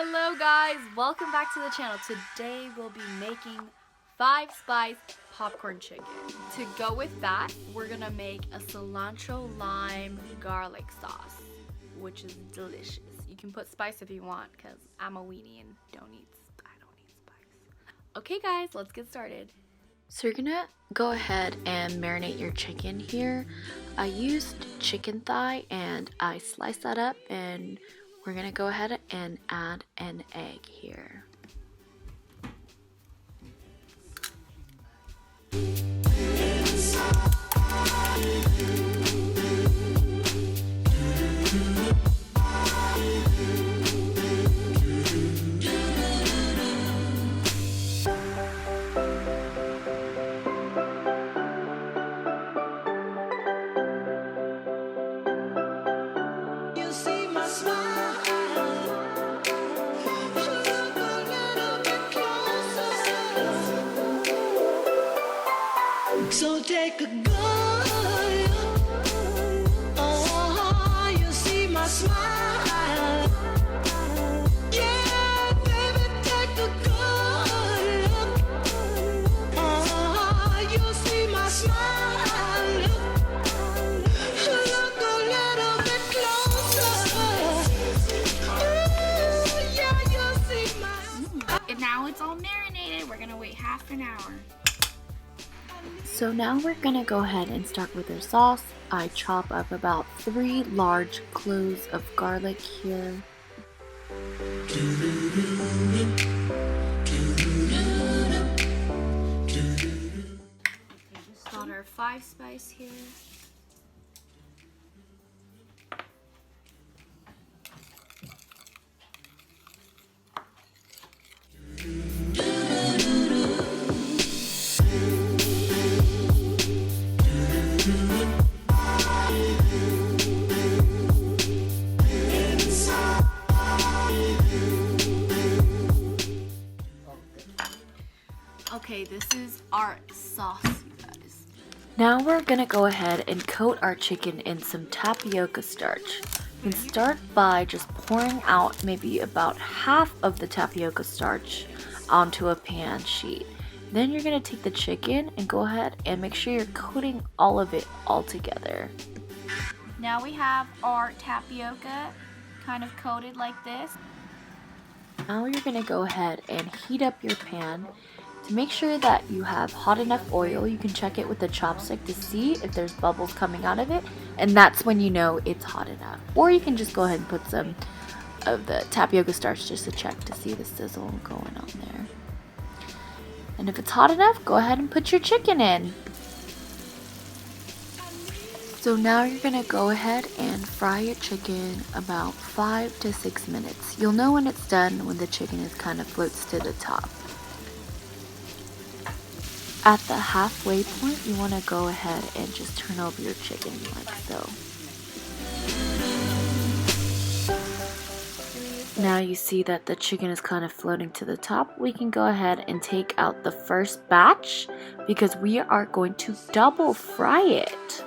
Hello guys, welcome back to the channel. Today we'll be making 5-spice popcorn chicken. To go with that, we're gonna make a cilantro lime garlic sauce, which is delicious. You can put spice if you want, because I'm a weenie and I don't need spice. Okay guys, let's get started. So you're gonna go ahead and marinate your chicken here. I used chicken thigh and I sliced that up, and we're gonna go ahead and add an egg here. So take a good look. Oh, you see my smile. Yeah, baby, take a good look. Oh, you see my smile. Look a little bit closer. Ooh, yeah, you see my. And now it's all marinated. We're gonna wait half an hour. So now we're gonna go ahead and start with our sauce. I chop up about 3 large cloves of garlic here. Got our 5-spice here. Okay, this is our sauce, you guys. Now we're gonna go ahead and coat our chicken in some tapioca starch. You can start by just pouring out maybe about half of the tapioca starch onto a pan sheet. Then you're gonna take the chicken and go ahead and make sure you're coating all of it all together. Now we have our tapioca kind of coated like this. Now you're gonna go ahead and heat up your pan. To make sure that you have hot enough oil, you can check it with a chopstick to see if there's bubbles coming out of it, and that's when you know it's hot enough. Or you can just go ahead and put some of the tapioca starch just to check to see the sizzle going on there. And if it's hot enough, go ahead and put your chicken in. So now you're gonna go ahead and fry your chicken about 5 to 6 minutes. You'll know when it's done when the chicken is kind of floats to the top. At the halfway point, you want to go ahead and just turn over your chicken like so. Now you see that the chicken is kind of floating to the top. We can go ahead and take out the first batch because we are going to double fry it.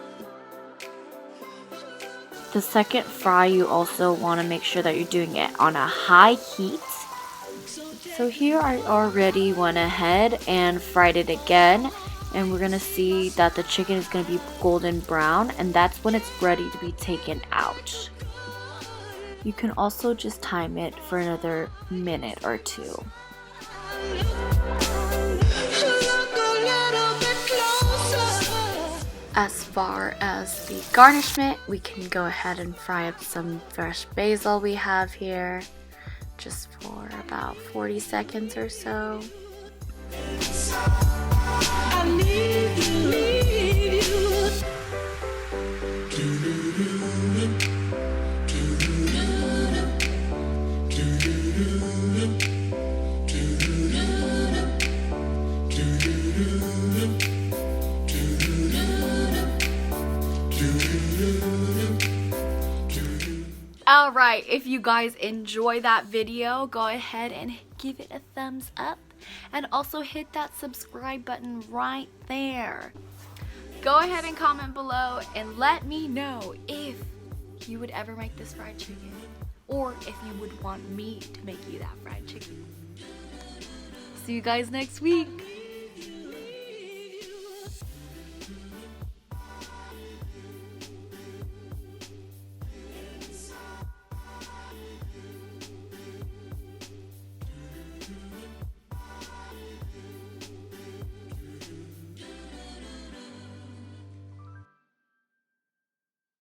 The second fry, you also want to make sure that you're doing it on a high heat. So here I already went ahead and fried it again, and we're gonna see that the chicken is gonna be golden brown, and that's when it's ready to be taken out. You can also just time it for another minute or two. As far as the garnishment, we can go ahead and fry up some fresh basil we have here, just for about 40 seconds or so. I need you. Alright, if you guys enjoy that video, go ahead and give it a thumbs up. And also hit that subscribe button right there. Go ahead and comment below and let me know if you would ever make this fried chicken. or if you would want me to make you that fried chicken. See you guys next week.